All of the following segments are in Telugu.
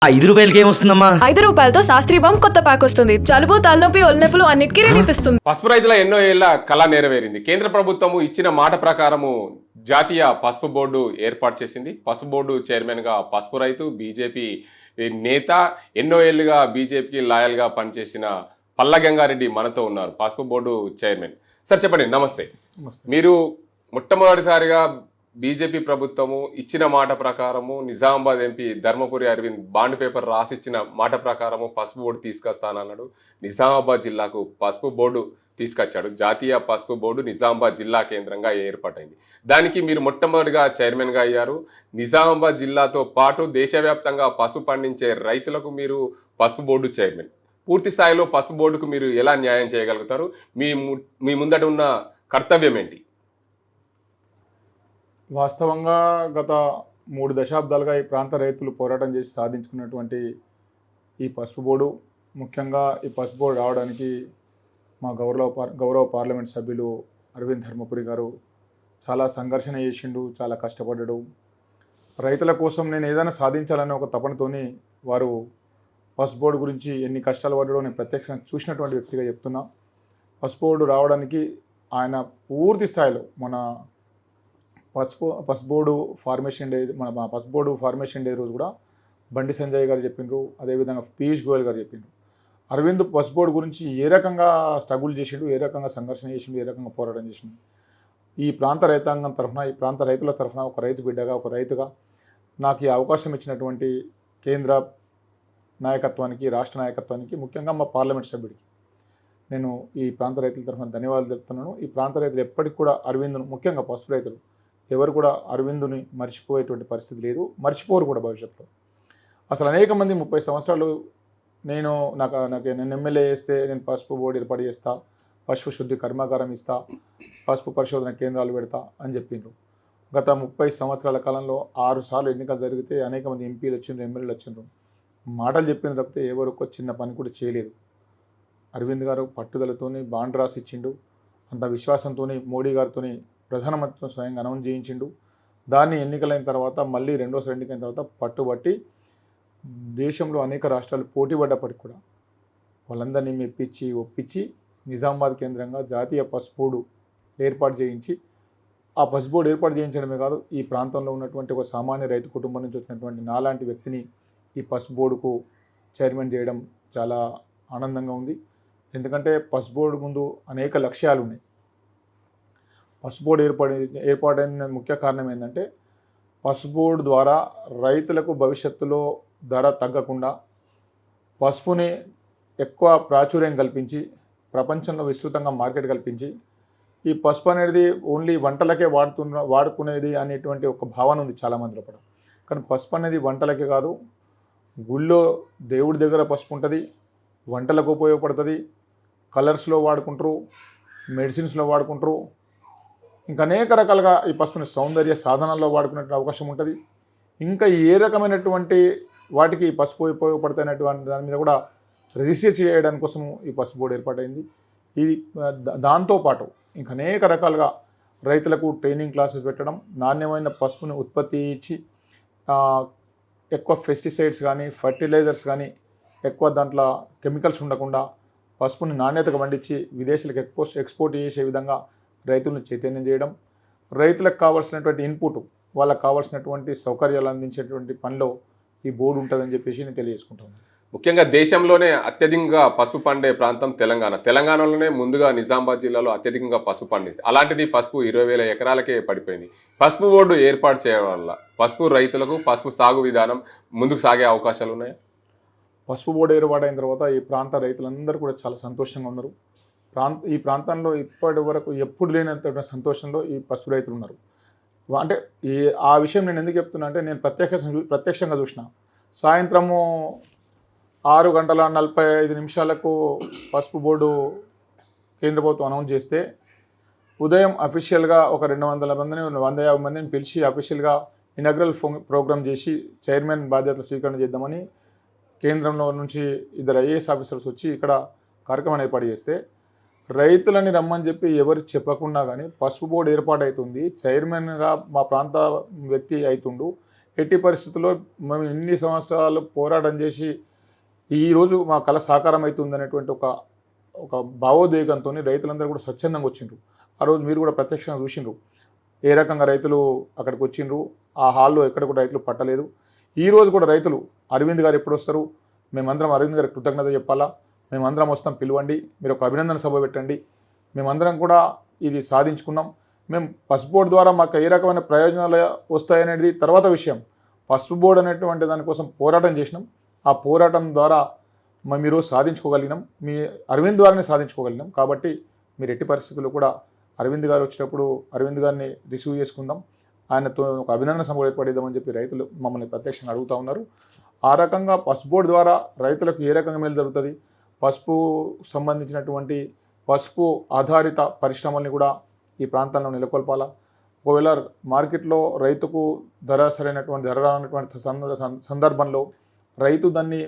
ఆ ₹5 ఏమొస్తుందమ్మా? ₹5 శాస్త్రీ బామ్ కొత్త ప్యాక్ వస్తుంది. జలుబు, తలనొప్పి, ఒళ్ళనొప్పులు అన్నిటికీ రిలీఫ్ ఇస్తుంది. పసుపు రైతుల ఎన్నో ఏళ్ల కళ నెరవేరింది. కేంద్ర ప్రభుత్వము ఇచ్చిన మాట ప్రకారము జాతీయ పసుపు బోర్డు ఏర్పాటు చేసింది. పసుపు బోర్డు చైర్మన్ గా పసుపు రైతు బీజేపీ నేత, ఎన్నో ఏళ్లుగా బీజేపీకి లాయల్ గా పనిచేసిన పల్ల గంగారెడ్డి మనతో ఉన్నారు, పసుపు బోర్డు చైర్మన్. సార్ చెప్పండి. నమస్తే. మీరు మొట్టమొదటిసారిగా బీజేపీ ప్రభుత్వము ఇచ్చిన మాట ప్రకారము Nizamabad MP Dharmapuri Arvind bond paper రాసిచ్చిన మాట ప్రకారము పసుపు బోర్డు తీసుకొస్తానన్నాడు. నిజామాబాద్ జిల్లాకు పసుపు బోర్డు తీసుకొచ్చాడు. జాతీయ పసుపు బోర్డు నిజామాబాద్ జిల్లా కేంద్రంగా ఏర్పాటైంది. దానికి మీరు మొట్టమొదటిగా చైర్మన్గా అయ్యారు. నిజామాబాద్ జిల్లాతో పాటు దేశవ్యాప్తంగా పసుపు పండించే రైతులకు మీరు పసుపు బోర్డు చైర్మన్. పూర్తి స్థాయిలో పసుపు బోర్డుకు మీరు ఎలా న్యాయం చేయగలుగుతారు? మీ ముందట ఉన్న కర్తవ్యం ఏంటి? వాస్తవంగా గత 3 దశాబ్దాలుగా ఈ ప్రాంత రైతులు పోరాటం చేసి సాధించుకున్నటువంటి ఈ పసుపు బోర్డు, ముఖ్యంగా ఈ పసుపు బోర్డు రావడానికి మా గౌరవ పార్లమెంట్ సభ్యులు అరవింద్ ధర్మపురి గారు చాలా సంఘర్షణ చేసిండు, చాలా కష్టపడ్డాడు. రైతుల కోసం నేను ఏదైనా సాధించాలనే ఒక తపనతోని వారు పసుపు బోర్డు గురించి ఎన్ని కష్టాలు పడ్డాడో నేను ప్రత్యక్షంగా చూసినటువంటి వ్యక్తిగా చెప్తున్నా. పసుపు బోర్డు రావడానికి ఆయన పూర్తి స్థాయిలో మన పసుపు బోర్డు ఫార్మేషన్ డే రోజు కూడా బండి సంజయ్ గారు చెప్పిండ్రు, అదేవిధంగా పీయూష్ గోయల్ గారు చెప్పిండ్రు. అరవింద్ పసుపు బోర్డు గురించి ఏ రకంగా స్ట్రగుల్ చేసిండు, ఏ రకంగా సంఘర్షణ చేసిండు, ఏ రకంగా పోరాటం చేసిండు. ఈ ప్రాంత రైతాంగం తరఫున, ఈ ప్రాంత రైతుల తరఫున ఒక రైతు బిడ్డగా, ఒక రైతుగా నాకు ఈ అవకాశం ఇచ్చినటువంటి కేంద్ర నాయకత్వానికి, రాష్ట్ర నాయకత్వానికి, ముఖ్యంగా మా పార్లమెంట్ సభ్యుడికి నేను ఈ ప్రాంత రైతుల తరఫున ధన్యవాదాలు చెప్తున్నాను. ఈ ప్రాంత రైతులు ఎప్పటికి కూడా అరవింద్ను, ముఖ్యంగా పసుపు రైతులు ఎవరు కూడా అరవిందుని మర్చిపోయేటువంటి పరిస్థితి లేదు, మర్చిపోరు కూడా భవిష్యత్తులో. అసలు అనేక మంది 30 సంవత్సరాలు నేను ఎమ్మెల్యే చేస్తే నేను పసుపు బోర్డు ఏర్పాటు చేస్తా, పసుపు శుద్ధి కర్మాగారం ఇస్తా, పసుపు పరిశోధన కేంద్రాలు పెడతా అని చెప్పిండ్రు. గత 30 సంవత్సరాల కాలంలో 6 సార్లు ఎన్నికలు జరిగితే అనేక మంది ఎంపీలు వచ్చిండ్రు, ఎమ్మెల్యేలు వచ్చిండ్రు. మాటలు చెప్పిన తప్పితే ఎవరికో చిన్న పని కూడా చేయలేదు. అరవింద్ గారు పట్టుదలతోని బాండ్ రాసి ఇచ్చిండు, అంత విశ్వాసంతో మోడీ గారితో ప్రధానమంత్రితో స్వయంగా అనౌన్స్ చేయించిండు. దాన్ని ఎన్నికలైన తర్వాత మళ్ళీ రెండోసారి ఎన్నికైన తర్వాత పట్టుబట్టి దేశంలో అనేక రాష్ట్రాలు పోటీ పడ్డప్పటికి కూడా వాళ్ళందరినీ మెప్పించి ఒప్పించి నిజామాబాద్ కేంద్రంగా జాతీయ పసుపు బోర్డు ఏర్పాటు చేయించి, ఆ పసుపు బోర్డు ఏర్పాటు చేయించడమే కాదు, ఈ ప్రాంతంలో ఉన్నటువంటి ఒక సామాన్య రైతు కుటుంబం నుంచి వచ్చినటువంటి నాలాంటి వ్యక్తిని ఈ పసుపు బోర్డుకు చైర్మన్ చేయడం చాలా ఆనందంగా ఉంది. ఎందుకంటే పసుపు బోర్డు ముందు అనేక లక్ష్యాలు ఉన్నాయి. పసుపు బోర్డు ఏర్పాటైన ముఖ్య కారణం ఏంటంటే, పసుపు బోర్డు ద్వారా రైతులకు భవిష్యత్తులో ధర తగ్గకుండా పసుపుని ఎక్కువ ప్రాచుర్యం కల్పించి, ప్రపంచంలో విస్తృతంగా మార్కెట్ కల్పించి, ఈ పసుపు అనేది ఓన్లీ వంటలకే వాడుకునేది అనేటువంటి ఒక భావన ఉంది చాలామంది లోపల. కానీ పసుపు అనేది వంటలకే కాదు, గుళ్ళో దేవుడి దగ్గర పసుపు ఉంటుంది, వంటలకు ఉపయోగపడుతుంది, కలర్స్లో వాడుకుంటారు, మెడిసిన్స్లో వాడుకుంటారు, ఇంకా అనేక రకాలుగా ఈ పసుపుని సౌందర్య సాధనాల్లో వాడుకునే అవకాశం ఉంటుంది. ఇంకా ఏ రకమైనటువంటి వాటికి ఈ పసుపు ఉపయోగపడుతున్నటువంటి దాని మీద కూడా రిజిస్టర్ చేయడానికి కోసం ఈ పసుపు బోర్డు ఏర్పాటైంది. ఇది దాంతోపాటు ఇంకా అనేక రకాలుగా రైతులకు ట్రైనింగ్ క్లాసెస్ పెట్టడం, నాణ్యమైన పసుపుని ఉత్పత్తి ఇచ్చి ఎక్కువ పెస్టిసైడ్స్ కానీ ఫర్టిలైజర్స్ కానీ ఎక్కువ దాంట్లో కెమికల్స్ ఉండకుండా పసుపుని నాణ్యతగా పండించి విదేశాలకు ఎక్స్పోర్ట్ చేసే విధంగా రైతులను చైతన్యం చేయడం, రైతులకు కావాల్సినటువంటి ఇన్పుట్, వాళ్ళకు కావాల్సినటువంటి సౌకర్యాలు అందించేటువంటి పనిలో ఈ బోర్డు ఉంటుందని చెప్పేసి నేను తెలియజేసుకుంటాను. ముఖ్యంగా దేశంలోనే అత్యధికంగా పసుపు పండే ప్రాంతం తెలంగాణలోనే ముందుగా నిజామాబాద్ జిల్లాలో అత్యధికంగా పసుపు పండిస్తుంది. అలాంటిది పసుపు 20,000 ఎకరాలకే పడిపోయింది. పసుపు బోర్డు ఏర్పాటు చేయడం వల్ల పసుపు రైతులకు పసుపు సాగు విధానం ముందుకు సాగే అవకాశాలు ఉన్నాయి. పసుపు బోర్డు ఏర్పాటైన తర్వాత ఈ ప్రాంత రైతులందరూ కూడా చాలా సంతోషంగా ఉన్నారు. ఈ ప్రాంతంలో ఇప్పటి వరకు ఎప్పుడు లేనంత సంతోషంలో ఈ పసుపు రైతులు ఉన్నారు. అంటే ఆ విషయం నేను ఎందుకు చెప్తున్నా అంటే, నేను ప్రత్యక్షంగా చూసిన. సాయంత్రము 6:45 పసుపు బోర్డు కేంద్ర ప్రభుత్వం అనౌన్స్ చేస్తే, ఉదయం అఫీషియల్గా ఒక 200 మందిని 150 మందిని పిలిచి అఫీషియల్గా ఇనాగ్రల్ ప్రోగ్రామ్ చేసి చైర్మన్ బాధ్యతలు స్వీకరణ చేద్దామని కేంద్రంలో నుంచి 2 IAS ఆఫీసర్స్ వచ్చి ఇక్కడ కార్యక్రమాన్ని ఏర్పాటు చేస్తే, రైతులని రమ్మని చెప్పి ఎవరు చెప్పకుండా కానీ పసుపు బోర్డు ఏర్పాటు అవుతుంది, చైర్మన్గా మా ప్రాంత వ్యక్తి అవుతుండు, ఎట్టి పరిస్థితుల్లో మేము ఇన్ని సంవత్సరాలు పోరాటం చేసి ఈరోజు మా కళ సాకారం అవుతుంది అనేటువంటి ఒక భావోద్వేగంతో రైతులందరూ కూడా స్వచ్ఛందంగా వచ్చిండ్రు. ఆ రోజు మీరు కూడా ప్రత్యక్షంగా చూసిండ్రు ఏ రకంగా రైతులు అక్కడికి వచ్చిండ్రు. ఆ హాల్లో ఎక్కడ కూడా రైతులు పట్టలేదు. ఈ రోజు కూడా రైతులు అరవింద్ గారు ఎప్పుడు వస్తారు, మేమందరం అరవింద్ గారికి కృతజ్ఞత చెప్పాలా, మేమందరం వస్తాం, పిలవండి, మీరు ఒక అభినందన సభ పెట్టండి, మేమందరం కూడా ఇది సాధించుకున్నాం. మేము పసుపు బోర్డు ద్వారా మాకు ఏ రకమైన ప్రయోజనాలు వస్తాయనేది తర్వాత విషయం. పసుపు బోర్డు అనేటువంటి దానికోసం పోరాటం చేసినాం. ఆ పోరాటం ద్వారా మేము ఈరోజు సాధించుకోగలిగినాం. మీ అరవింద్ ద్వారానే సాధించుకోగలిగినాం. కాబట్టి మీరు ఎట్టి పరిస్థితుల్లో కూడా అరవింద్ గారు వచ్చినప్పుడు అరవింద్ గారిని రిసీవ్ చేసుకుందాం, ఆయనతో ఒక అభినందన సభ ఏర్పడిద్దామని చెప్పి రైతులు మమ్మల్ని ప్రత్యక్షంగా అడుగుతూ ఉన్నారు. ఆ రకంగా పసుపు బోర్డు ద్వారా రైతులకు ఏ రకంగా మేలు జరుగుతుంది, పసుపు సంబంధించినటువంటి పసుపు ఆధారిత పరిశ్రమల్ని కూడా ఈ ప్రాంతంలో నెలకొల్పాలా. ఒకవేళ మార్కెట్లో రైతుకు సరైనటువంటి ధర రానటువంటి సందర్భంలో రైతు దాన్ని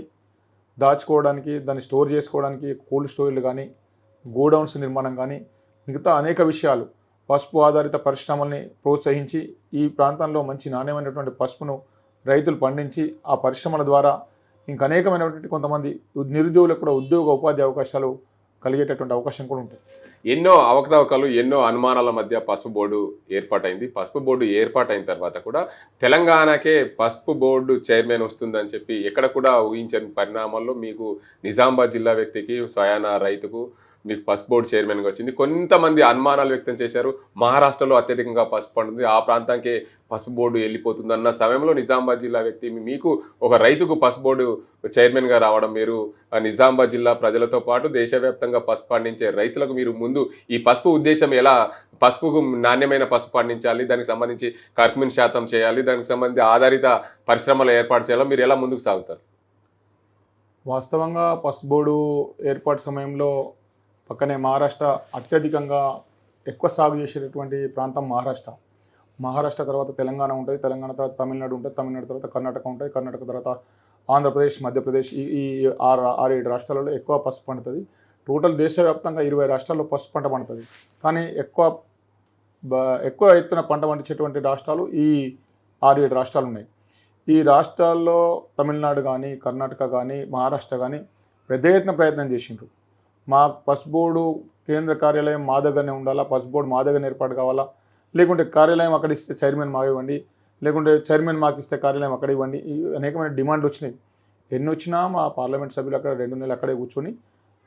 దాచుకోవడానికి, దాన్ని స్టోర్ చేసుకోవడానికి కోల్డ్ స్టోరేజ్లు కానీ, గోడౌన్స్ నిర్మాణం కానీ, మిగతా అనేక విషయాలు పసుపు ఆధారిత పరిశ్రమల్ని ప్రోత్సహించి ఈ ప్రాంతంలో మంచి నాణ్యమైనటువంటి పసుపును రైతులు పండించి ఆ పరిశ్రమల ద్వారా ఇంకా అనేకమైనటువంటి కొంతమంది నిరుద్యోగులకు కూడా ఉద్యోగ ఉపాధి అవకాశాలు కలిగేటటువంటి అవకాశం కూడా ఉంటుంది. ఎన్నో అవకతవకలు, ఎన్నో అనుమానాల మధ్య పసుపు బోర్డు ఏర్పాటైంది. పసుపు బోర్డు ఏర్పాటైన తర్వాత కూడా తెలంగాణకే పసుపు బోర్డు చైర్మన్ వస్తుందని చెప్పి ఎక్కడ కూడా ఊహించని పరిణామాల్లో మీకు నిజామాబాద్ జిల్లా వ్యక్తికి, స్వయాన రైతుకు మీకు పసుపు బోర్డు చైర్మన్గా వచ్చింది. కొంతమంది అనుమానాలు వ్యక్తం చేశారు, మహారాష్ట్రలో అత్యధికంగా పసుపు పండుతుంది, ఆ ప్రాంతానికే పసుపు బోర్డు వెళ్ళిపోతుంది అన్న సమయంలో నిజామాబాద్ జిల్లా వ్యక్తి మీకు ఒక రైతుకు పసుపు బోర్డు చైర్మన్గా రావడం, మీరు నిజామాబాద్ జిల్లా ప్రజలతో పాటు దేశవ్యాప్తంగా పసుపు పండించే రైతులకు మీరు ముందు ఈ పసుపు ఉద్దేశం ఎలా, పసుపుకు నాణ్యమైన పసుపు పండించాలి, దానికి సంబంధించి కర్కుమిన్ శాతం చేయాలి, దానికి సంబంధించి ఆధారిత పరిశ్రమలు ఏర్పాటు చేయాలో మీరు ఎలా ముందుకు సాగుతారు? వాస్తవంగా పసుపు బోర్డు ఏర్పాటు సమయంలో పక్కనే మహారాష్ట్ర అత్యధికంగా ఎక్కువ సాగు చేసేటటువంటి ప్రాంతం మహారాష్ట్ర తర్వాత తెలంగాణ ఉంటుంది, తెలంగాణ తర్వాత తమిళనాడు ఉంటుంది, తమిళనాడు తర్వాత కర్ణాటక ఉంటుంది, కర్ణాటక తర్వాత ఆంధ్రప్రదేశ్, మధ్యప్రదేశ్, ఈ 6-7 రాష్ట్రాలలో ఎక్కువ పసుపు పండుతుంది. టోటల్ దేశవ్యాప్తంగా 20 రాష్ట్రాల్లో పసుపు పంట పండుతుంది. కానీ ఎక్కువ ఎత్తున పంట పండించేటువంటి రాష్ట్రాలు ఈ 6-7 రాష్ట్రాలు ఉన్నాయి. ఈ రాష్ట్రాల్లో తమిళనాడు కానీ, కర్ణాటక కానీ, మహారాష్ట్ర కానీ పెద్ద ఎత్తున ప్రయత్నం చేసిండ్రు. మా పసుపు బోర్డు కేంద్ర కార్యాలయం మా దగ్గరనే ఉండాలా, పసుపు బోర్డు మా దగ్గర ఏర్పాటు కావాలా, లేకుంటే కార్యాలయం అక్కడ ఇస్తే చైర్మన్ మాకు ఇవ్వండి, లేకుంటే చైర్మన్ మాకు ఇస్తే కార్యాలయం అక్కడ ఇవ్వండి, ఈ అనేకమైన డిమాండ్లు వచ్చినాయి. ఎన్ని వచ్చినా మా పార్లమెంట్ సభ్యులు అక్కడ 2 నెలలు అక్కడే కూర్చొని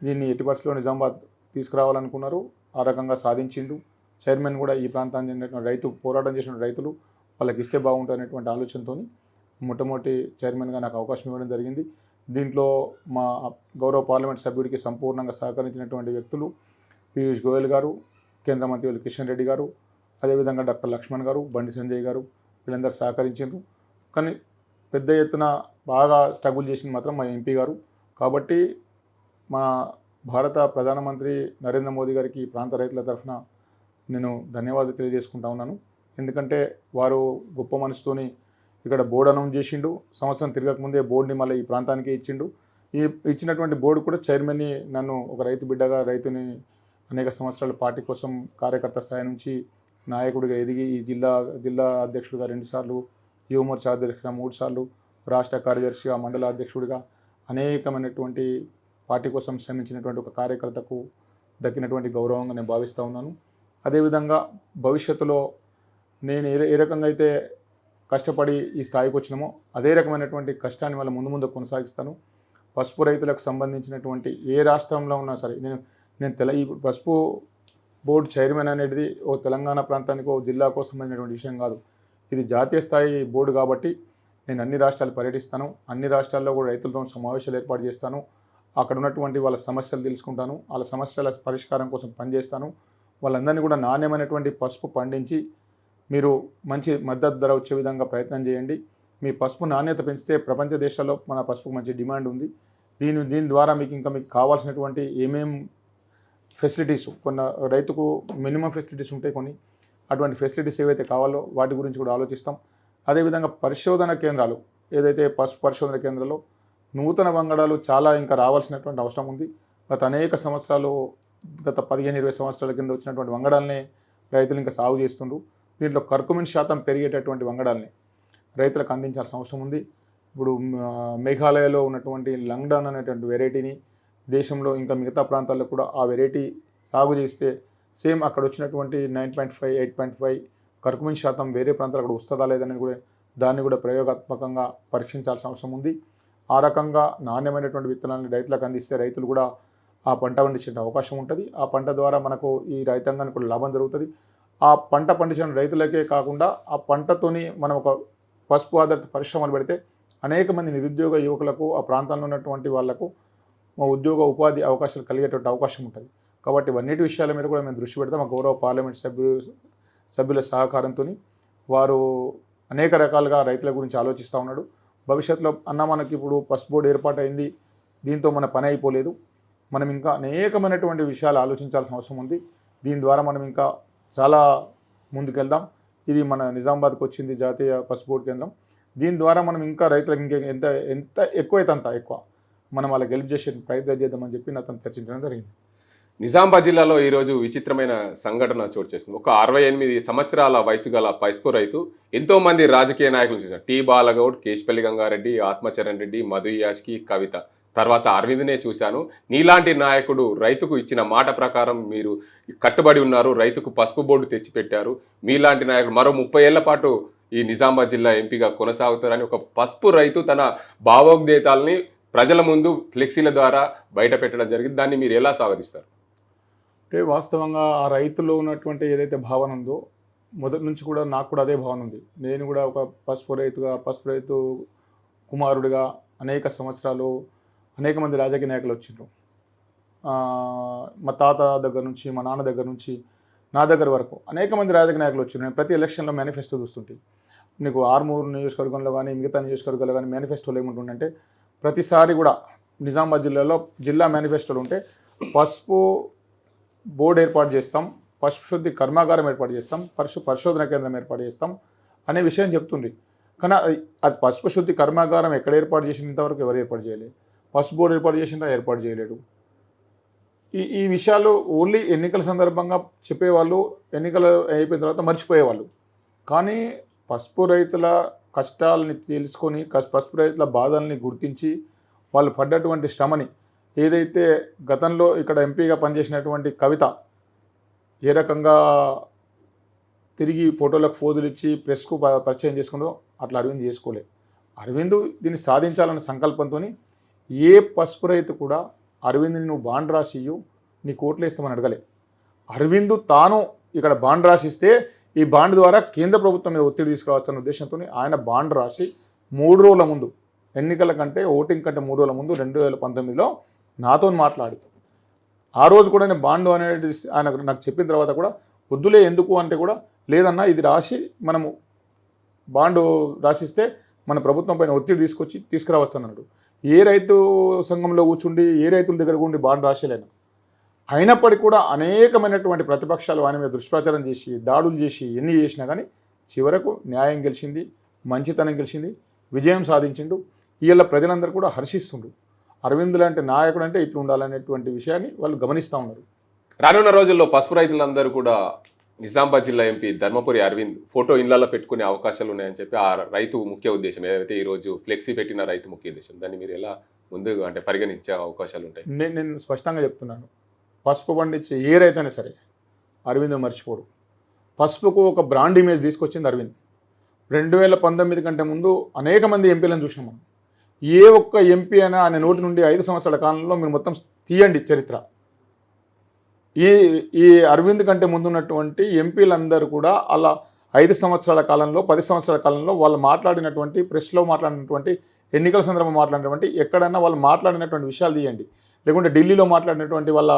దీన్ని ఎట్టి పరిస్థితుల్లో నిజామాబాద్ తీసుకురావాలనుకున్నారు. ఆ రకంగా సాధించిండు. చైర్మన్ కూడా ఈ ప్రాంతానికి చెందినటువంటి రైతు పోరాటం చేసిన రైతులు వాళ్ళకి ఇస్తే బాగుంటుంది అనేటువంటి ఆలోచనతో మొట్టమొదటి చైర్మన్గా నాకు అవకాశం ఇవ్వడం జరిగింది. దీంట్లో మా గౌరవ పార్లమెంట్ సభ్యుడికి సంపూర్ణంగా సహకరించినటువంటి వ్యక్తులు పీయూష్ గోయల్ గారు, కేంద్ర మంత్రి కిషన్ రెడ్డి గారు, అదేవిధంగా డాక్టర్ లక్ష్మణ్ గారు, బండి సంజయ్ గారు, వీళ్ళందరూ సహకరించారు. కానీ పెద్ద ఎత్తున బాగా స్ట్రగుల్ చేసింది మాత్రం మా ఎంపీ గారు. కాబట్టి మా భారత ప్రధానమంత్రి నరేంద్ర మోదీ గారికి ఈ ప్రాంత రైతుల తరఫున నేను ధన్యవాదాలు తెలియజేసుకుంటా ఉన్నాను. ఎందుకంటే వారు గొప్ప మనసుతోని ఇక్కడ బోర్డు అనౌన్స్ చేసిండు. సంవత్సరం తిరగకముందే బోర్డుని మళ్ళీ ఈ ప్రాంతానికే ఇచ్చిండు. ఇచ్చినటువంటి బోర్డు కూడా చైర్మన్ని నన్ను ఒక రైతు బిడ్డగా, రైతుని అనేక సంవత్సరాల పార్టీ కోసం కార్యకర్త స్థాయి నుంచి నాయకుడిగా ఎదిగి ఈ జిల్లా అధ్యక్షుడిగా 2 సార్లు, యువ మోర్చా అధ్యక్షుడిగా 3 సార్లు, రాష్ట్ర కార్యదర్శిగా, మండల అధ్యక్షుడిగా అనేకమైనటువంటి పార్టీ కోసం శ్రమించినటువంటి ఒక కార్యకర్తకు దక్కినటువంటి గౌరవంగా నేను భావిస్తూ ఉన్నాను. అదేవిధంగా భవిష్యత్తులో నేను ఏ రకంగా అయితే కష్టపడి ఈ స్థాయికి వచ్చినామో అదే రకమైనటువంటి కష్టాన్ని మళ్ళీ ముందు కొనసాగిస్తాను. పసుపు రైతులకు సంబంధించినటువంటి ఏ రాష్ట్రంలో ఉన్నా సరే ఈ పసుపు బోర్డు చైర్మన్ అనేది ఓ తెలంగాణ ప్రాంతానికి, ఓ జిల్లాకో సంబంధించినటువంటి విషయం కాదు. ఇది జాతీయ స్థాయి బోర్డు కాబట్టి నేను అన్ని రాష్ట్రాలు పర్యటిస్తాను. అన్ని రాష్ట్రాల్లో కూడా రైతులతో సమావేశాలు ఏర్పాటు చేస్తాను. అక్కడ ఉన్నటువంటి వాళ్ళ సమస్యలు తెలుసుకుంటాను. వాళ్ళ సమస్యల పరిష్కారం కోసం పనిచేస్తాను. వాళ్ళందరినీ కూడా నాణ్యమైనటువంటి పసుపు పండించి మీరు మంచి మద్దతు ధర వచ్చే విధంగా ప్రయత్నం చేయండి. మీ పసుపు నాణ్యత పెంచితే ప్రపంచ దేశాల్లో మన పసుపుకు మంచి డిమాండ్ ఉంది. దీని ద్వారా మీకు కావాల్సినటువంటి ఏమేం ఫెసిలిటీస్, కొన్ని రైతుకు మినిమం ఫెసిలిటీస్ ఉంటాయి, కొన్ని అటువంటి ఫెసిలిటీస్ ఏవైతే కావాలో వాటి గురించి కూడా ఆలోచిస్తాం. అదేవిధంగా పరిశోధన కేంద్రాలు, ఏదైతే పసుపు పరిశోధన కేంద్రాల్లో నూతన వంగడాలు చాలా ఇంకా రావాల్సినటువంటి అవసరం ఉంది. గత 15-20 సంవత్సరాల కింద వచ్చినటువంటి వంగడాలనే రైతులు ఇంకా సాగు చేస్తుండ్రు. దీంట్లో కర్కుమిన్ శాతం పెరిగేటటువంటి వంగడాలని రైతులకు అందించాల్సిన అవసరం ఉంది. ఇప్పుడు మేఘాలయలో ఉన్నటువంటి లంగ్డన్ అనేటువంటి వెరైటీని దేశంలో ఇంకా మిగతా ప్రాంతాల్లో కూడా ఆ వెరైటీ సాగు చేస్తే సేమ్ అక్కడ వచ్చినటువంటి 9.5, 8.5 కర్కుమిన్ శాతం వేరే ప్రాంతాలు అక్కడ వస్తుందా లేదని కూడా దాన్ని కూడా ప్రయోగాత్మకంగా పరీక్షించాల్సిన అవసరం ఉంది. ఆ రకంగా నాణ్యమైనటువంటి విత్తనాలను రైతులకు అందిస్తే రైతులు కూడా ఆ పంట పండించే అవకాశం ఉంటుంది. ఆ పంట ద్వారా మనకు ఈ రైతాంగానికి కూడా లాభం జరుగుతుంది. ఆ పంట పండించిన రైతులకే కాకుండా ఆ పంటతోని మనం ఒక పసుపు ఆధారిత పరిశ్రమలు పెడితే అనేక మంది నిరుద్యోగ యువకులకు ఆ ప్రాంతంలో ఉన్నటువంటి వాళ్లకు ఉద్యోగ ఉపాధి అవకాశాలు కలిగేటువంటి అవకాశం ఉంటుంది. కాబట్టి ఇవన్నిటి విషయాల మీద కూడా మేము దృష్టి పెడతాం. మా గౌరవ పార్లమెంట్ సభ్యుల సహకారంతో వారు అనేక రకాలుగా రైతుల గురించి ఆలోచిస్తూ ఉన్నాడు. భవిష్యత్తులో మనకి ఇప్పుడు పసుపు బోర్డు ఏర్పాటైంది, దీంతో మన పని అయిపోలేదు. మనం ఇంకా అనేకమైనటువంటి విషయాలు ఆలోచించాల్సిన అవసరం ఉంది. దీని ద్వారా మనం ఇంకా చాలా ముందుకెళ్దాం. ఇది మన నిజామాబాద్కి వచ్చింది జాతీయ పసుపు బోర్డు కేంద్రం. దీని ద్వారా మనం ఇంకా రైతులకు ఇంకా ఎంత ఎక్కువైతే అంత ఎక్కువ మనం వాళ్ళకి హెల్ప్ చేసే ప్రయత్నం చేద్దామని చెప్పి అతను చర్చించడం జరిగింది. నిజామాబాద్ జిల్లాలో ఈరోజు విచిత్రమైన సంఘటన చోటు చేసుకుంది. ఒక 68 సంవత్సరాల వయసు గల పసుపు రైతు ఎంతో మంది రాజకీయ నాయకులు చూశారు. టీ బాలగౌడ్, కేశపల్లి గంగారెడ్డి, ఆత్మచరణ్ రెడ్డి, మధు యాష్కి, కవిత, తర్వాత అరవింద్నే చూశాను. నీలాంటి నాయకుడు రైతుకు ఇచ్చిన మాట ప్రకారం మీరు కట్టుబడి ఉన్నారు, రైతుకు పసుపు బోర్డు తెచ్చిపెట్టారు. మీలాంటి నాయకుడు మరో 30 ఏళ్ల పాటు ఈ నిజామాబాద్ జిల్లా ఎంపీగా కొనసాగుతారని ఒక పసుపు రైతు తన భావోద్వేగాల్ని ప్రజల ముందు ఫ్లెక్సీల ద్వారా బయట పెట్టడం జరిగింది. దాన్ని మీరు ఎలా స్వాగతిస్తారు? అంటే వాస్తవంగా ఆ రైతులో ఉన్నటువంటి ఏదైతే భావన ఉందో మొదటి నుంచి కూడా నాకు కూడా అదే భావన ఉంది. నేను కూడా ఒక పసుపు రైతు కుమారుడిగా అనేక సంవత్సరాలు అనేక మంది రాజకీయ నాయకులు వచ్చిండ్రు. మా తాత దగ్గర నుంచి, మా నాన్న దగ్గర నుంచి నా దగ్గర వరకు అనేక మంది రాజకీయ నాయకులు వచ్చిండ్రు. నేను ప్రతి ఎలక్షన్లో మేనిఫెస్టో చూస్తుంటే నీకు ఆర్మూరు నియోజకవర్గంలో కానీ మిగతా నియోజకవర్గాల్లో కానీ మేనిఫెస్టోలు ఏముంటుందంటే ప్రతిసారి కూడా నిజామాబాద్ జిల్లాలో జిల్లా మేనిఫెస్టోలు ఉంటే పసుపు బోర్డు ఏర్పాటు చేస్తాం, పసుపు శుద్ధి కర్మాగారం ఏర్పాటు చేస్తాం, పరిశోధన కేంద్రం ఏర్పాటు చేస్తాం అనే విషయం చెప్తుంది. కానీ అది పసుపు శుద్ధి కర్మాగారం ఎక్కడ ఏర్పాటు చేసిన ఇంతవరకు ఎవరు ఏర్పాటు చేయలేదు. పసుపు బోర్డు ఏర్పాటు చేసినా ఏర్పాటు చేయలేడు. ఈ విషయాలు ఓన్లీ ఎన్నికల సందర్భంగా చెప్పేవాళ్ళు, ఎన్నికలు అయిపోయిన తర్వాత మర్చిపోయేవాళ్ళు. కానీ పసుపు రైతుల కష్టాలని తెలుసుకొని పసుపు రైతుల బాధల్ని గుర్తించి వాళ్ళు పడ్డటువంటి శ్రమని ఏదైతే గతంలో ఇక్కడ ఎంపీగా పనిచేసినటువంటి కవిత ఏ రకంగా తిరిగి ఫోటోలకు ఫోజులు ఇచ్చి ప్రెస్కు పరిచయం చేసుకుందో అట్లా అరవింద్ చేసుకోలేదు. అరవింద్ దీన్ని సాధించాలన్న సంకల్పంతో ఏ పసుపు రైతు కూడా అరవింద్ని నువ్వు బాండ్ రాసియ్యు నీ కోట్లు వేస్తామని అడగలే. అరవింద్ తాను ఇక్కడ బాండ్ రాసిస్తే ఈ బాండ్ ద్వారా కేంద్ర ప్రభుత్వం మీద ఒత్తిడి తీసుకురావచ్చన్న ఉద్దేశంతో ఆయన బాండ్ రాసి 3 రోజుల ముందు ఎన్నికల కంటే ఓటింగ్ కంటే 3 రోజుల ముందు 2019లో నాతో మాట్లాడి ఆ రోజు కూడా నేను బాండ్ అనేది ఆయన నాకు చెప్పిన తర్వాత కూడా వద్దులే ఎందుకు అంటే కూడా లేదన్నా ఇది రాసి మనము బాండు రాసిస్తే మన ప్రభుత్వం పైన ఒత్తిడి తీసుకురావచ్చు అన్నాడు. ఏ రైతు సంఘంలో కూర్చుండి ఏ రైతుల దగ్గర ఉండి బాండ్ రాసేలేను. అయినప్పటికీ కూడా అనేకమైనటువంటి ప్రతిపక్షాలు ఆయన మీద దుష్ప్రచారం చేసి దాడులు చేసి ఎన్ని చేసినా కానీ చివరకు న్యాయం గెలిచింది, మంచితనం గెలిచింది, విజయం సాధించిండు. వీళ్ళ ప్రజలందరూ కూడా హర్షిస్తుండ్రు. అరవింద్ లాంటి నాయకుడు అంటే ఇట్లా ఉండాలనేటువంటి విషయాన్ని వాళ్ళు గమనిస్తూ ఉన్నారు. రానున్న రోజుల్లో పసుపు రైతులందరూ కూడా నిజామాబాద్ జిల్లా ఎంపీ ధర్మపురి అరవింద్ ఫోటో ఇళ్లలో పెట్టుకునే అవకాశాలు ఉన్నాయని చెప్పి ఆ రైతు ముఖ్య ఉద్దేశం ఏదైతే ఈరోజు ఫ్లెక్సీ పెట్టిన రైతు ముఖ్య ఉద్దేశం, దాన్ని మీరు ఎలా ముందు అంటే పరిగణించే అవకాశాలు ఉంటాయి? నేను స్పష్టంగా చెప్తున్నాను, పసుపు పండించే ఏ రైతు అయినా సరే అరవింద్ మర్చిపోడు. పసుపుకు ఒక బ్రాండ్ ఇమేజ్ తీసుకొచ్చింది అరవింద్. 2019 కంటే ముందు అనేక మంది ఎంపీలను చూసినాం మనం. ఏ ఒక్క ఎంపీ అయినా ఆయన నోటి నుండి 5 సంవత్సరాల కాలంలో మీరు మొత్తం తీయండి చరిత్ర. ఈ అరవింద్ కంటే ముందున్నటువంటి ఎంపీలందరూ కూడా అలా 5 సంవత్సరాల కాలంలో 10 సంవత్సరాల కాలంలో వాళ్ళు మాట్లాడినటువంటి ప్రెస్లో మాట్లాడినటువంటి ఎన్నికల సందర్భంగా మాట్లాడినటువంటి ఎక్కడైనా వాళ్ళు మాట్లాడినటువంటి విషయాలు తీయండి, లేకుంటే ఢిల్లీలో మాట్లాడినటువంటి వాళ్ళ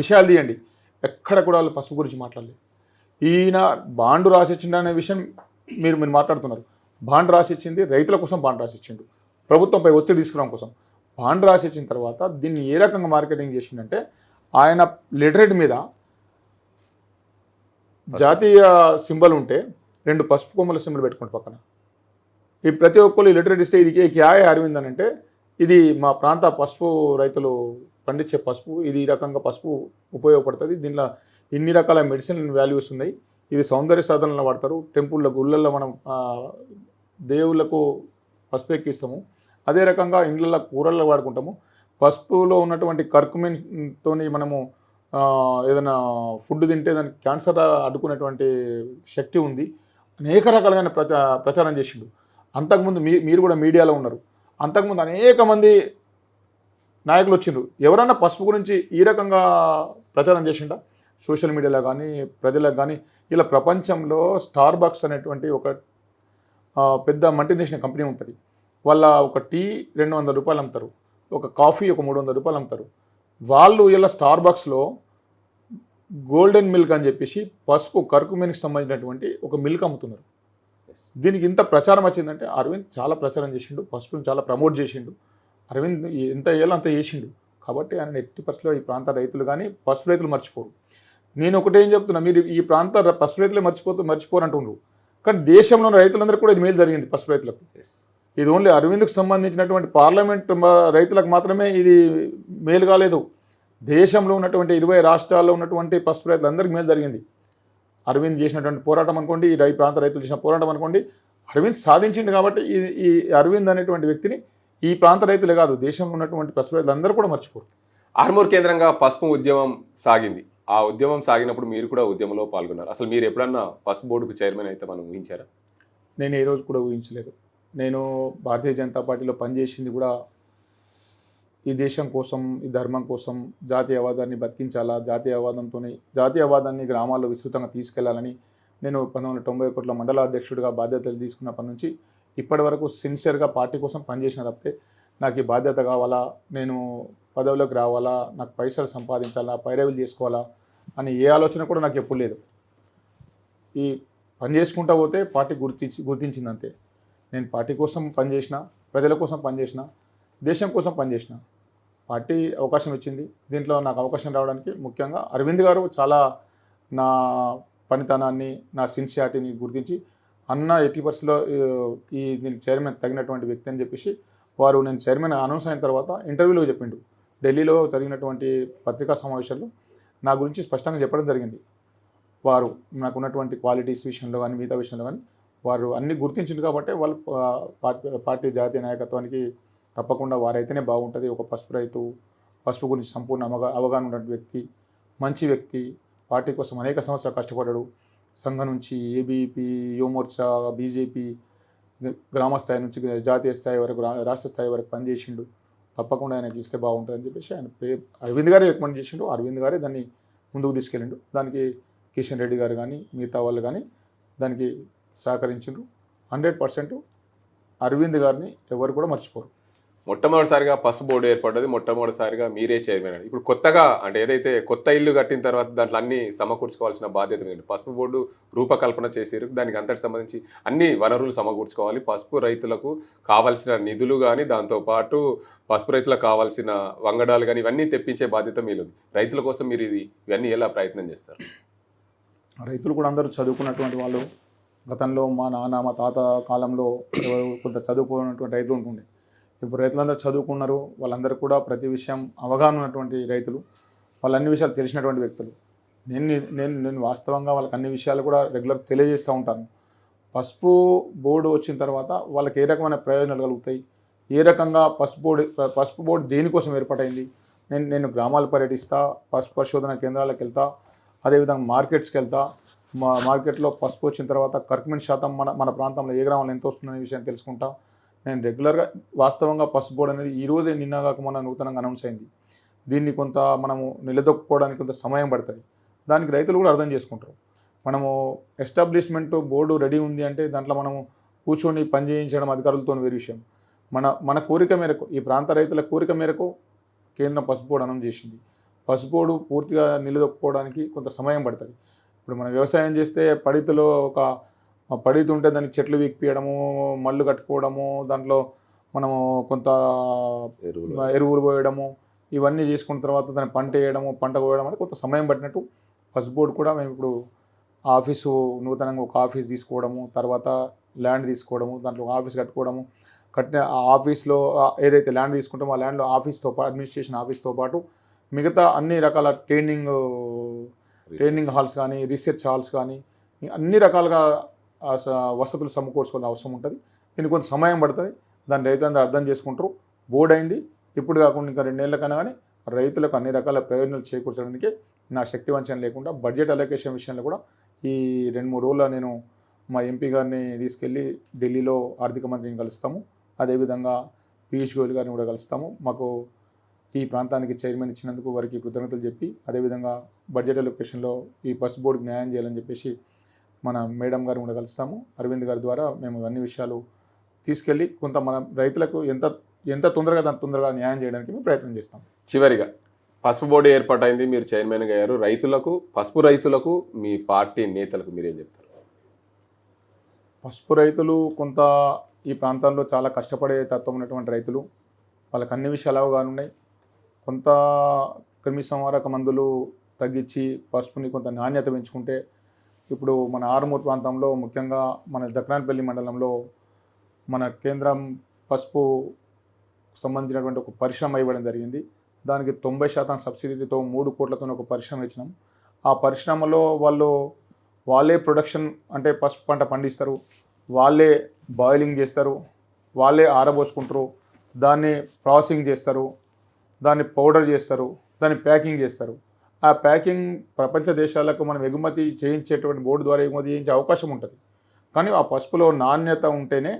విషయాలు తీయండి, ఎక్కడ కూడా వాళ్ళు పసుపు గురించి మాట్లాడలేదు. ఈయన బాండు రాసిచ్చిండు అనే విషయం మీరు మాట్లాడుతున్నారు. బాండ్ రాసిచ్చింది రైతుల కోసం, బాండ్ రాసిచ్చిండు ప్రభుత్వంపై ఒత్తిడి తీసుకురావడం కోసం. బాండ్ రాసిచ్చిన తర్వాత దీన్ని ఏ రకంగా మార్కెటింగ్ చేసిండంటే ఆయన లెటరేట్ మీద జాతీయ సింబల్ ఉంటే 2 పసుపు కొమ్మల సింబల్ పెట్టుకుంటే పక్కన ఈ ప్రతి ఒక్కరు లెటరేట్ ఇస్తే ఇది క్యాయ్ అరవింద్ అని అంటే ఇది మా ప్రాంత పసుపు రైతులు పండించే పసుపు, ఇది ఈ రకంగా పసుపు ఉపయోగపడుతుంది, దీనిలో ఇన్ని రకాల మెడిసిన్ వాల్యూస్ ఉన్నాయి, ఇది సౌందర్య సాధనలో వాడతారు, టెంపుల్లో గుళ్ళల్లో మనం దేవుళ్ళకు పసుపు ఎక్కిస్తాము, అదే రకంగా ఇండ్లలో కూరల్లో వాడుకుంటాము. పసుపులో ఉన్నటువంటి కర్కుమిన్తో మనము ఏదైనా ఫుడ్ తింటే దానికి క్యాన్సర్ అడ్డుకునేటువంటి శక్తి ఉంది. అనేక రకాలైన ప్రచారం చేసిండు. అంతకుముందు మీరు కూడా మీడియాలో ఉన్నారు. అంతకుముందు అనేక మంది నాయకులు వచ్చిండ్రు. ఎవరన్నా పసుపు గురించి ఈ రకంగా ప్రచారం చేసిండా? సోషల్ మీడియాలో కానీ ప్రజలకు కానీ. ఇలా ప్రపంచంలో స్టార్ బక్స్ అనేటువంటి ఒక పెద్ద మల్టీనేషనల్ కంపెనీ ఉంటుంది. వాళ్ళ ఒక టీ 200 రూపాయలు అమ్ముతారు, ఒక కాఫీ ఒక 300 రూపాయలు అమ్ముతారు. వాళ్ళు ఇలా స్టార్ బక్స్లో గోల్డెన్ మిల్క్ అని చెప్పేసి పసుపు కర్కుమిన్కి సంబంధించినటువంటి ఒక మిల్క్ అమ్ముతున్నారు. దీనికి ఇంత ప్రచారం వచ్చిందంటే అరవింద్ చాలా ప్రచారం చేసిండు, పసుపుని చాలా ప్రమోట్ చేసిండు. అరవింద్ ఎంత ఏళ్ళో అంత చేసిండు. కాబట్టి ఆయన 80% ఈ ప్రాంత రైతులు కానీ పసుపు రైతులు మర్చిపోరు. నేను ఒకటే ఏం చెప్తున్నా, మీరు ఈ ప్రాంత పసుపు రైతులే మర్చిపోరు అంటుండ్రు. కానీ దేశంలో రైతులందరూ కూడా ఇది మేలు జరిగింది. పసుపు రైతులకు ఇది ఓన్లీ అరవింద్కు సంబంధించినటువంటి పార్లమెంట్ రైతులకు మాత్రమే ఇది మేలు కాలేదు. దేశంలో ఉన్నటువంటి 20 రాష్ట్రాల్లో ఉన్నటువంటి పసుపు రైతులందరికీ మేలు జరిగింది. అరవింద్ చేసినటువంటి పోరాటం అనుకోండి, ఈ ప్రాంత రైతులు చేసిన పోరాటం అనుకోండి, అరవింద్ సాధించింది. కాబట్టి ఈ అరవింద్ అనేటువంటి వ్యక్తిని ఈ ప్రాంత రైతులే కాదు, దేశంలో ఉన్నటువంటి పసుపు రైతులందరూ కూడా మర్చిపోరు. ఆర్మూర్ కేంద్రంగా పసుపు ఉద్యమం సాగింది. ఆ ఉద్యమం సాగినప్పుడు మీరు కూడా ఉద్యమంలో పాల్గొన్నారు. అసలు మీరు ఎప్పుడన్నా పసుపు బోర్డుకు చైర్మన్ అయితే మనం ఊహించారా? నేను ఏ రోజు కూడా ఊహించలేదు. నేను భారతీయ జనతా పార్టీలో పనిచేసింది కూడా ఈ దేశం కోసం, ఈ ధర్మం కోసం, జాతీయవాదాన్ని బతికించాలా, జాతీయవాదాన్ని గ్రామాల్లో విస్తృతంగా తీసుకెళ్లాలని నేను 1991లో మండల అధ్యక్షుడిగా బాధ్యతలు తీసుకున్నప్పటి నుంచి ఇప్పటి వరకు సిన్సియర్గా పార్టీ కోసం పనిచేసిన తప్పితే నాకు ఈ బాధ్యత కావాలా, నేను పదవిలోకి రావాలా, నాకు పైసలు సంపాదించాలా, పైరవీలు చేసుకోవాలా అని ఏ ఆలోచన కూడా నాకు ఎప్పుడు లేదు. ఈ పని చేసుకుంటా పోతే పార్టీ గుర్తించింది అంతే. నేను పార్టీ కోసం పనిచేసిన, ప్రజల కోసం పనిచేసిన, దేశం కోసం పనిచేసిన. పార్టీ అవకాశం ఇచ్చింది. దీంట్లో నాకు అవకాశం రావడానికి ముఖ్యంగా అరవింద్ గారు చాలా నా పనితనాన్ని, నా సిన్సియారిటీని గుర్తించి అన్న 80%లో దీనికి చైర్మన్ తగినటువంటి వ్యక్తి అని చెప్పేసి వారు నేను చైర్మన్ అనౌన్స్ అయిన తర్వాత ఇంటర్వ్యూలో చెప్పిండు. ఢిల్లీలో జరిగినటువంటి పత్రికా సమావేశాల్లో నా గురించి స్పష్టంగా చెప్పడం జరిగింది. వారు నాకున్నటువంటి క్వాలిటీస్ విషయంలో కానీ మిగతా విషయంలో కానీ వారు అన్ని గుర్తించింది. కాబట్టి వాళ్ళు పార్టీ జాతీయ నాయకత్వానికి తప్పకుండా వారైతేనే బాగుంటుంది. ఒక పసుపు రైతు, పసుపు గురించి సంపూర్ణ అవగాహన ఉన్న వ్యక్తి, మంచి వ్యక్తి, పార్టీ కోసం అనేక సంవత్సరాలు కష్టపడ్డాడు. సంఘం నుంచి ఏబీపీ, యువమోర్చా, బీజేపీ, గ్రామ స్థాయి నుంచి జాతీయ స్థాయి వరకు, రాష్ట్ర స్థాయి వరకు పనిచేసిండు. తప్పకుండా ఆయనకి ఇస్తే బాగుంటుందని చెప్పేసి ఆయన అరవింద్ గారే రికమెండ్ చేసిండు. అరవింద్ గారే దాన్ని ముందుకు తీసుకెళ్ళిండు. దానికి కిషన్ రెడ్డి గారు కానీ మిగతా వాళ్ళు కానీ దానికి సహకరించిండ్రు. 100% అరవింద్ గారిని ఎవరు కూడా మర్చిపోరు. మొట్టమొదటిసారిగా పసుపు బోర్డు ఏర్పడ్డది, మొట్టమొదటిసారిగా మీరే చైర్మన్ అండి. ఇప్పుడు కొత్తగా అంటే ఏదైతే కొత్త ఇల్లు కట్టిన తర్వాత దాంట్లో అన్ని సమకూర్చుకోవాల్సిన బాధ్యత ఉంది. పసుపు బోర్డు రూపకల్పన చేసారు. దానికి అంతటి సంబంధించి అన్ని వనరులు సమకూర్చుకోవాలి. పసుపు రైతులకు కావాల్సిన నిధులు కానీ, దాంతోపాటు పసుపు రైతులకు కావాల్సిన వంగడాలు కానీ ఇవన్నీ తెప్పించే బాధ్యత మీది. రైతుల కోసం మీరు ఇవన్నీ ఎలా ప్రయత్నం చేస్తారు? రైతులు కూడా అందరూ చదువుకున్నటువంటి వాళ్ళు. గతంలో మా నాన్న, మా తాత కాలంలో కొంత చదువుకున్నటువంటి రైతులు ఉంటుండే. ఇప్పుడు రైతులందరూ చదువుకున్నారు. వాళ్ళందరూ కూడా ప్రతి విషయం అవగాహన ఉన్నటువంటి రైతులు, వాళ్ళు అన్ని విషయాలు తెలిసినటువంటి వ్యక్తులు. నేను వాస్తవంగా వాళ్ళకి అన్ని విషయాలు కూడా రెగ్యులర్ తెలియజేస్తూ ఉంటాను. పసుపు బోర్డు వచ్చిన తర్వాత వాళ్ళకి ఏ రకమైన ప్రయోజనాలు కలుగుతాయి, ఏ రకంగా పసుపు బోర్డు దేనికోసం ఏర్పాటైంది. నేను గ్రామాలు పర్యటిస్తా, పసుపు పరిశోధన కేంద్రాలకు వెళ్తా, అదేవిధంగా మార్కెట్స్కి వెళ్తా. మార్కెట్లో పసుపు వచ్చిన తర్వాత కర్కుమిన్ శాతం మన ప్రాంతంలో ఏ గ్రామంలో ఎంత వస్తుందనే విషయం తెలుసుకుంటా. నేను రెగ్యులర్గా వాస్తవంగా పసుపు బోర్డు అనేది ఈరోజే నిన్నగాక మొన్న నూతనంగా అనౌన్స్ అయింది. దీన్ని కొంత మనము నిలదొక్కుకోవడానికి కొంత సమయం పడుతుంది. దానికి రైతులు కూడా అర్థం చేసుకుంటారు. మనము ఎస్టాబ్లిష్మెంట్ బోర్డు రెడీ ఉంది అంటే దాంట్లో మనము కూర్చొని పని చేయించడం అధికారులతో వేరే విషయం. మన కోరిక మేరకు, ఈ ప్రాంత రైతుల కోరిక మేరకు కేంద్రం పసుపు బోర్డు అనౌన్స్ చేసింది. పసుపు బోర్డు పూర్తిగా నిలదొక్కుకోవడానికి కొంత సమయం పడుతుంది. ఇప్పుడు మనం వ్యవసాయం చేస్తే పడితలో ఒక పడితే ఉంటే దానికి చెట్లు వీక్పియడము, మళ్ళు కట్టుకోవడము, దాంట్లో మనము కొంత ఎరువులు పోయడము, ఇవన్నీ చేసుకున్న తర్వాత దాన్ని పంట వేయడము, పంట కోయడం అంటే కొంత సమయం పట్టినట్టు పసుపు బోర్డు కూడా మేము ఇప్పుడు ఆఫీసు నూతనంగా ఒక ఆఫీస్ తీసుకోవడము, తర్వాత ల్యాండ్ తీసుకోవడము, దాంట్లో ఆఫీస్ కట్టుకోవడము, కట్టిన ఆ ఆఫీస్లో ఏదైతే ల్యాండ్ తీసుకుంటామో ఆ ల్యాండ్లో ఆఫీస్తో పాటు అడ్మినిస్ట్రేషన్ ఆఫీస్తో పాటు మిగతా అన్ని రకాల ట్రైనింగ్ హాల్స్ కానీ, రీసెర్చ్ హాల్స్ కానీ అన్ని రకాలుగా వసతులు సమకూర్చుకోవాల్సిన అవసరం ఉంటుంది. దీనికి కొంత సమయం పడుతుంది. దాన్ని రైతులందరూ అర్థం చేసుకుంటారు. బోర్డు అయింది, ఇప్పుడు కాకుండా ఇంకా 2 ఏళ్ళ కన్నా కానీ రైతులకు అన్ని రకాల ప్రయోజనాలు చేకూర్చడానికి నా శక్తి వంచన లేకుండా బడ్జెట్ అలొకేషన్ విషయంలో కూడా ఈ 2-3 రోజుల్లో నేను మా ఎంపీ గారిని తీసుకెళ్ళి ఢిల్లీలో ఆర్థిక మంత్రిని కలుస్తాము. అదేవిధంగా పీయూష్ గోయల్ గారిని కూడా కలుస్తాము. మాకు ఈ ప్రాంతానికి చైర్మన్ ఇచ్చినందుకు వారికి కృతజ్ఞతలు చెప్పి, అదేవిధంగా బడ్జెట్ అలొకేషన్లో ఈ పసుపు బోర్డుకి న్యాయం చేయాలని చెప్పేసి మన మేడం గారిని కూడా కలుస్తాము. అరవింద్ గారి ద్వారా మేము అన్ని విషయాలు తీసుకెళ్ళి కొంత మన రైతులకు ఎంత తొందరగా న్యాయం చేయడానికి మేము ప్రయత్నం చేస్తాం. చివరిగా పసుపు బోర్డు ఏర్పాటైంది, మీరు చైర్మన్గా అయ్యారు. పసుపు రైతులకు మీ పార్టీ నేతలకు మీరేం చెప్తారు? పసుపు రైతులు కొంత ఈ ప్రాంతాల్లో చాలా కష్టపడే తత్వం ఉన్నటువంటి రైతులు, వాళ్ళకి అన్ని విషయాలు అవగాహన ఉన్నాయి. కొంత క్రిమి సంహారక మందులు తగ్గించి పసుపుని కొంత నాణ్యత పెంచుకుంటే, ఇప్పుడు మన ఆరుమూరు ప్రాంతంలో ముఖ్యంగా మన దక్రాన్పల్లి మండలంలో మన కేంద్రం పసుపు సంబంధించినటువంటి ఒక పరిశ్రమ ఇవ్వడం జరిగింది. దానికి 90% సబ్సిడీతో 3 కోట్లతో ఒక పరిశ్రమ ఇచ్చినాం. ఆ పరిశ్రమలో వాళ్ళే ప్రొడక్షన్ అంటే పసుపు పంట పండిస్తారు, వాళ్ళే బాయిలింగ్ చేస్తారు, వాళ్ళే ఆరబోసుకుంటారు, దాన్ని ప్రాసెసింగ్ చేస్తారు, దాన్ని పౌడర్ చేస్తారు, దాన్ని ప్యాకింగ్ చేస్తారు. ఆ ప్యాకింగ్ ప్రపంచ దేశాలకు మనం ఎగుమతి చేయించేటువంటి బోర్డు ద్వారా ఎగుమతి చేయించే అవకాశం ఉంటుంది. కానీ ఆ పసుపులో నాణ్యత ఉంటేనే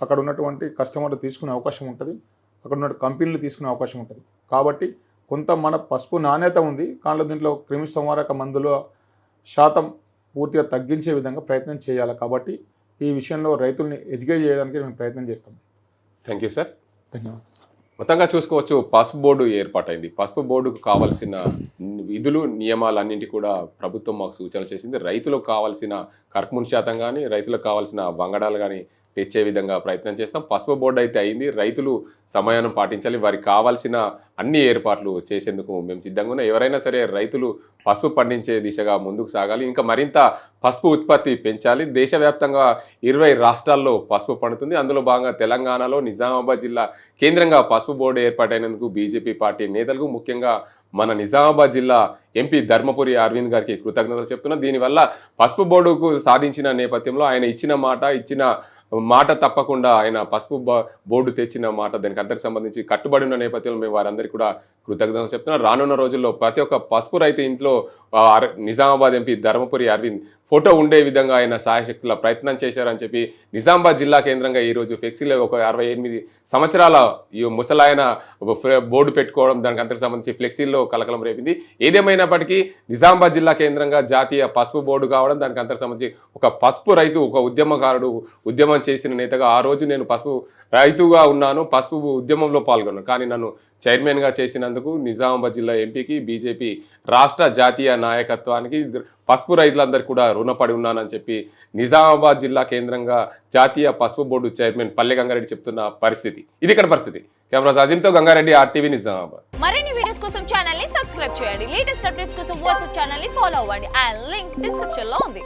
అక్కడ ఉన్నటువంటి కస్టమర్లు తీసుకునే అవకాశం ఉంటుంది, అక్కడ ఉన్న కంపెనీలు తీసుకునే అవకాశం ఉంటుంది. కాబట్టి కొంత మన పసుపు నాణ్యత ఉంది, కానీ దీంట్లో క్రిమి సంహారక మందుల శాతం పూర్తిగా తగ్గించే విధంగా ప్రయత్నం చేయాలి. కాబట్టి ఈ విషయంలో రైతుల్ని ఎడ్యుకేట్ చేయడానికి మేము ప్రయత్నం చేస్తాం. Thank you sir. ధన్యవాదాలు. మొత్తంగా చూసుకోవచ్చు, పసుపు బోర్డు ఏర్పాటైంది. పసుపు బోర్డుకు కావాల్సిన విధులు నియమాలన్నింటి కూడా ప్రభుత్వం మాకు సూచనలు చేసింది. రైతులకు కావాల్సిన కర్కమున్ శాతం కానీ, రైతులకు కావాల్సిన వంగడాలు కానీ తెచ్చే విధంగా ప్రయత్నం చేస్తాం. పసుపు బోర్డు అయితే అయింది, రైతులు సమయాన్ని పాటించాలి, వారికి కావాల్సిన అన్ని ఏర్పాట్లు చేసేందుకు మేము సిద్ధంగా ఉన్నాం. ఎవరైనా సరే రైతులు పసుపు పండించే దిశగా ముందుకు సాగాలి, ఇంకా మరింత పసుపు ఉత్పత్తి పెంచాలి. దేశవ్యాప్తంగా 20 రాష్ట్రాల్లో పసుపు పండుతుంది. అందులో భాగంగా తెలంగాణలో నిజామాబాద్ జిల్లా కేంద్రంగా పసుపు బోర్డు ఏర్పాటైనందుకు బీజేపీ పార్టీ నేతలకు, ముఖ్యంగా మన నిజామాబాద్ జిల్లా ఎంపీ ధర్మపురి అరవింద్ గారికి కృతజ్ఞతలు చెప్తున్నాం. దీనివల్ల పసుపు బోర్డుకు సాధించిన నేపథ్యంలో ఆయన ఇచ్చిన మాట తప్పకుండా ఆయన పసుపు బోర్డు తెచ్చిన మాట దానికి అందరికి సంబంధించి కట్టుబడి ఉన్న నేపథ్యంలో మేము వారందరికీ కూడా కృతజ్ఞతలు చెప్తున్నాం. రానున్న రోజుల్లో ప్రతి ఒక్క పసుపు రైతు ఇంట్లో నిజామాబాద్ ఎంపీ ధర్మపురి అరవింద్ ఫోటో ఉండే విధంగా ఆయన సాయశక్తుల ప్రయత్నం చేశారని చెప్పి నిజామాబాద్ జిల్లా కేంద్రంగా ఈరోజు ఫ్లెక్సీలో ఒక 68 సంవత్సరాల ఈ ముసలాయన బోర్డు పెట్టుకోవడం, దానికి అందరికి సంబంధించి ఫ్లెక్సీల్లో కలకలం రేపింది. ఏదేమైనప్పటికీ నిజామాబాద్ జిల్లా కేంద్రంగా జాతీయ పసుపు బోర్డు కావడం, దానికి అందరికి సంబంధించి ఒక పసుపు రైతు, ఒక ఉద్యమకారుడు, ఉద్యమం చేసిన నేతగా ఆ రోజు నేను పసుపు రైతుగా ఉన్నాను, పసుపు ఉద్యమంలో పాల్గొన్నాను. కానీ నన్ను చైర్మన్గా చేసినందుకు నిజామాబాద్ జిల్లా ఎంపీకి, బీజేపీ రాష్ట్ర జాతీయ నాయకత్వానికి, పసుపు రైతులందరికీ కూడా రుణపడి ఉన్నానని చెప్పి నిజామాబాద్ జిల్లా కేంద్రంగా జాతీయ పసుపు బోర్డు చైర్మన్ పల్లె గంగారెడ్డి చెప్తున్న పరిస్థితి. ఇది ఇక్కడ పరిస్థితి. కెమెరా అజింతో గంగారెడ్డి, RTV నిజామాబాద్. మరిన్ని వీడియోస్ కోసం ఛానల్ ని సబ్స్క్రైబ్ చేయండి. లేటెస్ట్ అప్డేట్స్ కోసం వాట్సాప్ ఛానల్ ని ఫాలో అవ్వండి. ఆ లింక్ డిస్క్రిప్షన్ లో ఉంది.